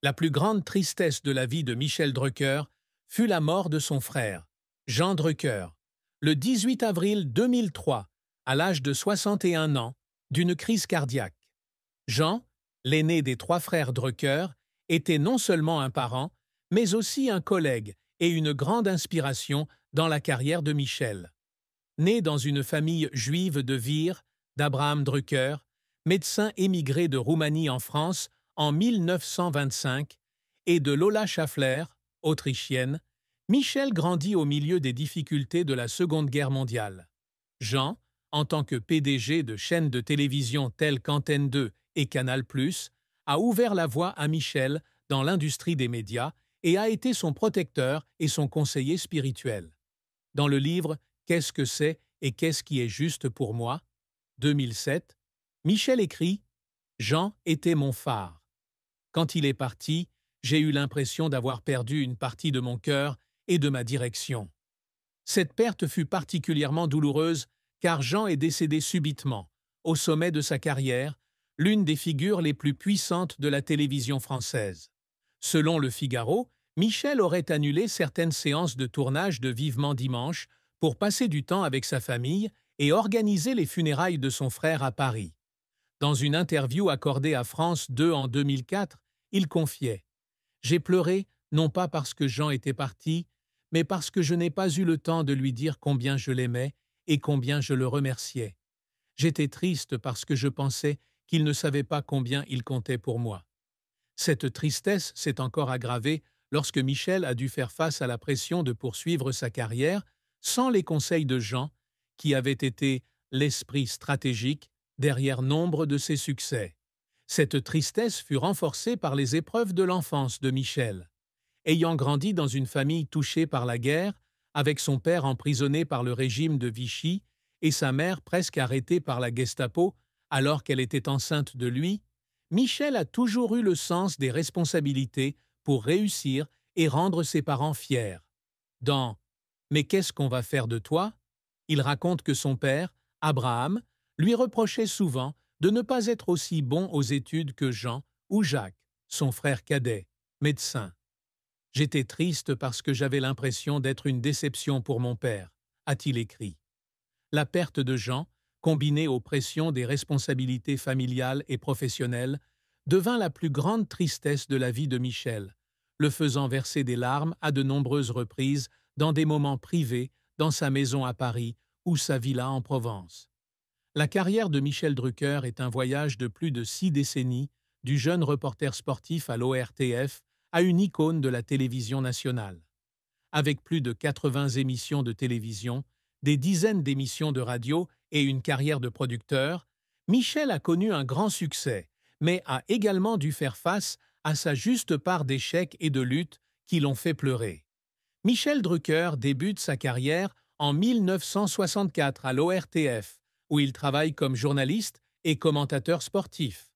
La plus grande tristesse de la vie de Michel Drucker fut la mort de son frère, Jean Drucker, le 18 avril 2003, à l'âge de 61 ans, d'une crise cardiaque. Jean, l'aîné des trois frères Drucker, était non seulement un parent, mais aussi un collègue et une grande inspiration dans la carrière de Michel. Né dans une famille juive de Vire, d'Abraham Drucker, médecin émigré de Roumanie en France en 1925, et de Lola Schaffler, autrichienne, Michel grandit au milieu des difficultés de la Seconde Guerre mondiale. Jean, en tant que PDG de chaînes de télévision telles qu'Antenne 2 et Canal+, a ouvert la voie à Michel dans l'industrie des médias et a été son protecteur et son conseiller spirituel. Dans le livre « Qu'est-ce que c'est et qu'est-ce qui est juste pour moi ?» 2007, Michel écrit « Jean était mon phare. Quand il est parti, j'ai eu l'impression d'avoir perdu une partie de mon cœur et de ma direction. Cette perte fut particulièrement douloureuse car Jean est décédé subitement, au sommet de sa carrière, l'une des figures les plus puissantes de la télévision française. Selon Le Figaro, Michel aurait annulé certaines séances de tournage de Vivement Dimanche pour passer du temps avec sa famille et organiser les funérailles de son frère à Paris. Dans une interview accordée à France 2 en 2004, il confiait « J'ai pleuré, non pas parce que Jean était parti, mais parce que je n'ai pas eu le temps de lui dire combien je l'aimais et combien je le remerciais. J'étais triste parce que je pensais qu'il ne savait pas combien il comptait pour moi. » Cette tristesse s'est encore aggravée lorsque Michel a dû faire face à la pression de poursuivre sa carrière sans les conseils de Jean, qui avait été l'esprit stratégique derrière nombre de ses succès. Cette tristesse fut renforcée par les épreuves de l'enfance de Michel. Ayant grandi dans une famille touchée par la guerre, avec son père emprisonné par le régime de Vichy et sa mère presque arrêtée par la Gestapo alors qu'elle était enceinte de lui, Michel a toujours eu le sens des responsabilités pour réussir et rendre ses parents fiers. Dans « Mais qu'est-ce qu'on va faire de toi ?» il raconte que son père, Abraham, lui reprochait souvent de ne pas être aussi bon aux études que Jean ou Jacques, son frère cadet, médecin. « J'étais triste parce que j'avais l'impression d'être une déception pour mon père », a-t-il écrit. La perte de Jean, combinée aux pressions des responsabilités familiales et professionnelles, devint la plus grande tristesse de la vie de Michel, le faisant verser des larmes à de nombreuses reprises dans des moments privés, dans sa maison à Paris ou sa villa en Provence. La carrière de Michel Drucker est un voyage de plus de 6 décennies, du jeune reporter sportif à l'ORTF à une icône de la télévision nationale. Avec plus de 80 émissions de télévision, des dizaines d'émissions de radio et une carrière de producteur, Michel a connu un grand succès, mais a également dû faire face à sa juste part d'échecs et de luttes qui l'ont fait pleurer. Michel Drucker débute sa carrière en 1964 à l'ORTF, où il travaille comme journaliste et commentateur sportif.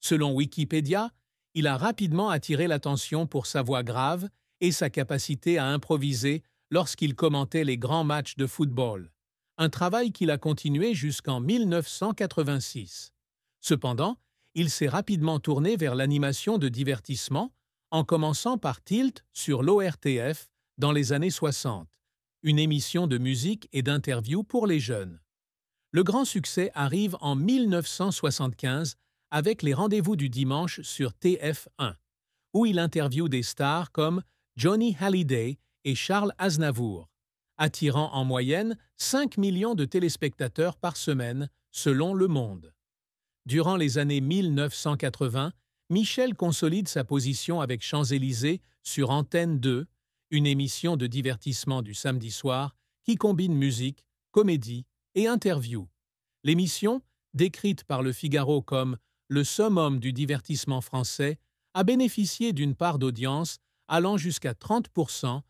Selon Wikipédia, il a rapidement attiré l'attention pour sa voix grave et sa capacité à improviser lorsqu'il commentait les grands matchs de football, un travail qu'il a continué jusqu'en 1986. Cependant, il s'est rapidement tourné vers l'animation de divertissement, en commençant par Tilt sur l'ORTF dans les années 60, une émission de musique et d'interviews pour les jeunes. Le grand succès arrive en 1975 avec les Rendez-vous du dimanche sur TF1, où il interviewe des stars comme Johnny Hallyday et Charles Aznavour, attirant en moyenne 5 millions de téléspectateurs par semaine, selon Le Monde. Durant les années 1980, Michel consolide sa position avec Champs-Élysées sur Antenne 2, une émission de divertissement du samedi soir qui combine musique, comédie et interview. L'émission, décrite par Le Figaro comme « le summum du divertissement français », a bénéficié d'une part d'audience allant jusqu'à 30%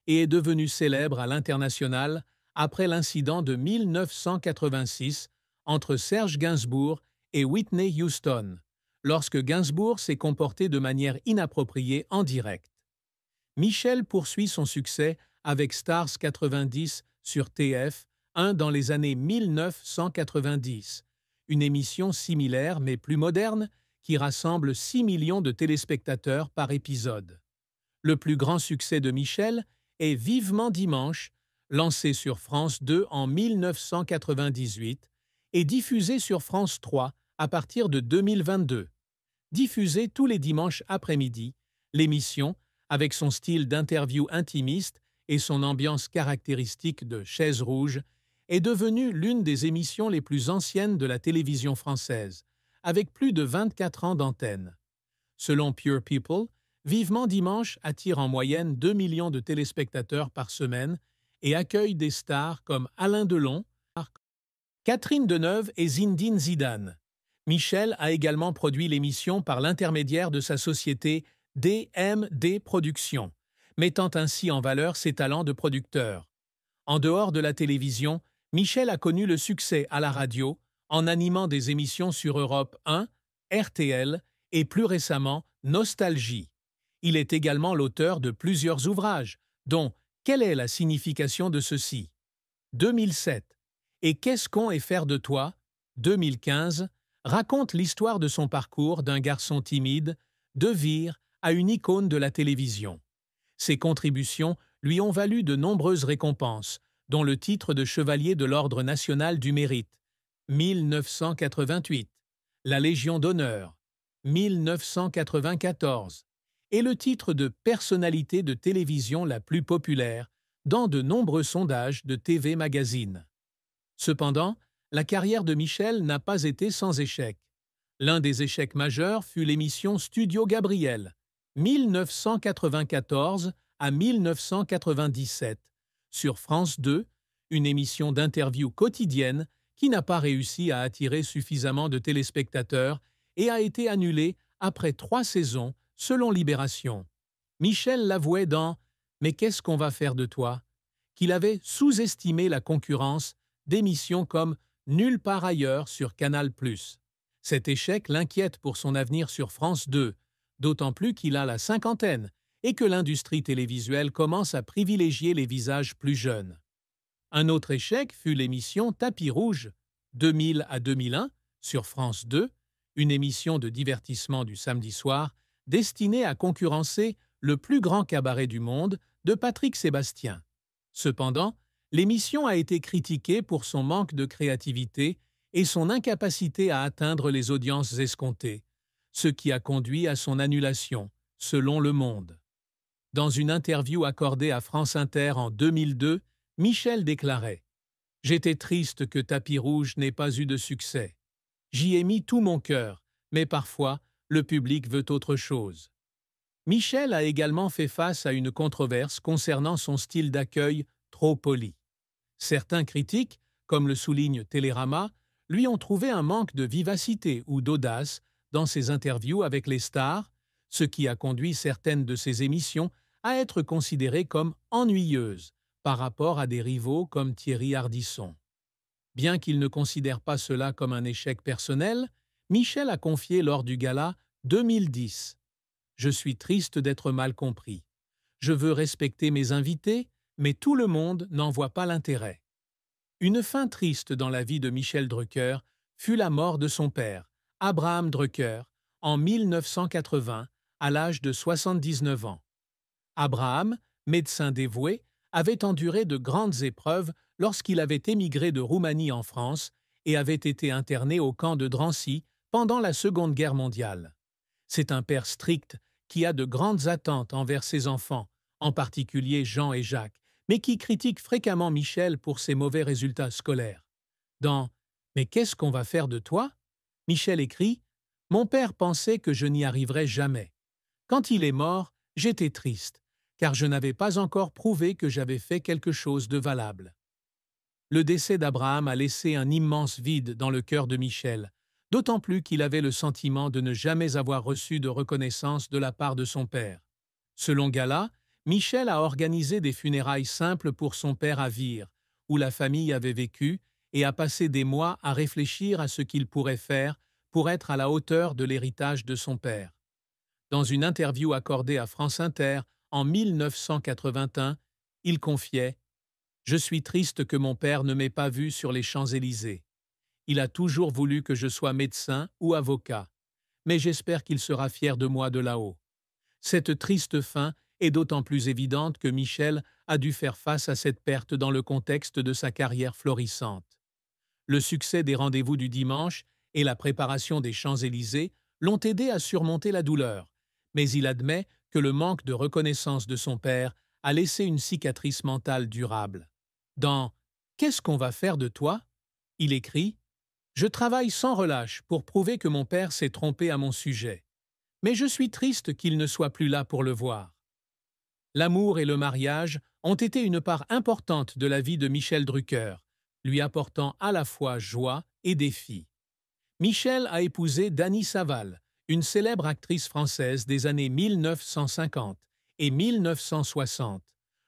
et est devenue célèbre à l'international après l'incident de 1986 entre Serge Gainsbourg et Whitney Houston, lorsque Gainsbourg s'est comporté de manière inappropriée en direct. Michel poursuit son succès avec Stars 90 sur TF1 dans les années 1990, une émission similaire mais plus moderne qui rassemble 6 millions de téléspectateurs par épisode. Le plus grand succès de Michel est Vivement dimanche, lancé sur France 2 en 1998 et diffusé sur France 3 à partir de 2022. Diffusée tous les dimanches après-midi, l'émission, avec son style d'interview intimiste et son ambiance caractéristique de chaise rouge, est devenue l'une des émissions les plus anciennes de la télévision française, avec plus de 24 ans d'antenne. Selon Pure People, Vivement dimanche attire en moyenne 2 millions de téléspectateurs par semaine et accueille des stars comme Alain Delon, Catherine Deneuve et Zinedine Zidane. Michel a également produit l'émission par l'intermédiaire de sa société DMD Productions, mettant ainsi en valeur ses talents de producteur. En dehors de la télévision, Michel a connu le succès à la radio en animant des émissions sur Europe 1, RTL et plus récemment Nostalgie. Il est également l'auteur de plusieurs ouvrages, dont Quelle est la signification de ceci 2007 et Qu'est-ce qu'on est faire de toi 2015 raconte l'histoire de son parcours d'un garçon timide, de Vire à une icône de la télévision. Ses contributions lui ont valu de nombreuses récompenses, dont le titre de chevalier de l'Ordre national du mérite, 1988, la Légion d'honneur, 1994, et le titre de personnalité de télévision la plus populaire dans de nombreux sondages de TV Magazine. Cependant, la carrière de Michel n'a pas été sans échec. L'un des échecs majeurs fut l'émission Studio Gabriel, 1994 à 1997, sur France 2, une émission d'interview quotidienne qui n'a pas réussi à attirer suffisamment de téléspectateurs et a été annulée après 3 saisons, selon Libération. Michel l'avouait dans « Mais qu'est-ce qu'on va faire de toi ?» qu'il avait sous-estimé la concurrence d'émissions comme Nulle part ailleurs sur Canal+. Cet échec l'inquiète pour son avenir sur France 2, d'autant plus qu'il a la cinquantaine et que l'industrie télévisuelle commence à privilégier les visages plus jeunes. Un autre échec fut l'émission Tapis rouge, 2000 à 2001, sur France 2, une émission de divertissement du samedi soir destinée à concurrencer le plus grand cabaret du monde de Patrick Sébastien. Cependant, l'émission a été critiquée pour son manque de créativité et son incapacité à atteindre les audiences escomptées, ce qui a conduit à son annulation, selon Le Monde. Dans une interview accordée à France Inter en 2002, Michel déclarait « J'étais triste que Tapis rouge n'ait pas eu de succès. J'y ai mis tout mon cœur, mais parfois, le public veut autre chose. » Michel a également fait face à une controverse concernant son style d'accueil trop poli. Certains critiques, comme le souligne Télérama, lui ont trouvé un manque de vivacité ou d'audace dans ses interviews avec les stars, ce qui a conduit certaines de ses émissions à être considérées comme ennuyeuses par rapport à des rivaux comme Thierry Ardisson. Bien qu'il ne considère pas cela comme un échec personnel, Michel a confié lors du gala 2010 « Je suis triste d'être mal compris. Je veux respecter mes invités, mais tout le monde n'en voit pas l'intérêt. » Une fin triste dans la vie de Michel Drucker fut la mort de son père, Abraham Drucker, en 1980, à l'âge de 79 ans. Abraham, médecin dévoué, avait enduré de grandes épreuves lorsqu'il avait émigré de Roumanie en France et avait été interné au camp de Drancy pendant la Seconde Guerre mondiale. C'est un père strict qui a de grandes attentes envers ses enfants, en particulier Jean et Jacques, mais qui critique fréquemment Michel pour ses mauvais résultats scolaires. Dans « Mais qu'est-ce qu'on va faire de toi ?» Michel écrit « Mon père pensait que je n'y arriverais jamais. Quand il est mort, j'étais triste, car je n'avais pas encore prouvé que j'avais fait quelque chose de valable. » Le décès d'Abraham a laissé un immense vide dans le cœur de Michel, d'autant plus qu'il avait le sentiment de ne jamais avoir reçu de reconnaissance de la part de son père. Selon Gala, Michel a organisé des funérailles simples pour son père à Vire, où la famille avait vécu, et a passé des mois à réfléchir à ce qu'il pourrait faire pour être à la hauteur de l'héritage de son père. Dans une interview accordée à France Inter en 1981, il confiait « Je suis triste que mon père ne m'ait pas vu sur les Champs-Élysées. Il a toujours voulu que je sois médecin ou avocat. mais j'espère qu'il sera fier de moi de là-haut. » Cette triste fin est d'autant plus évidente que Michel a dû faire face à cette perte dans le contexte de sa carrière florissante. Le succès des rendez-vous du dimanche et la préparation des Champs-Élysées l'ont aidé à surmonter la douleur, mais il admet que le manque de reconnaissance de son père a laissé une cicatrice mentale durable. Dans « Qu'est-ce qu'on va faire de toi ?», il écrit « Je travaille sans relâche pour prouver que mon père s'est trompé à mon sujet. Mais je suis triste qu'il ne soit plus là pour le voir. » L'amour et le mariage ont été une part importante de la vie de Michel Drucker, lui apportant à la fois joie et défi. Michel a épousé Dany Saval, une célèbre actrice française des années 1950 et 1960,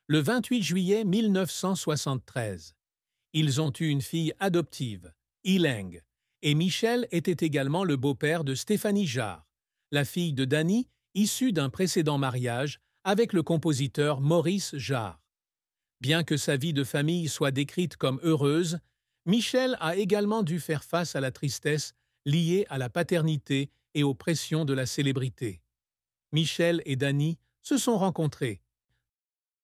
le 28 juillet 1973. Ils ont eu une fille adoptive, Ileng, et Michel était également le beau-père de Stéphanie Jarre, la fille de Dany, issue d'un précédent mariage avec le compositeur Maurice Jarre. Bien que sa vie de famille soit décrite comme heureuse, Michel a également dû faire face à la tristesse liée à la paternité et aux pressions de la célébrité. Michel et Dany se sont rencontrés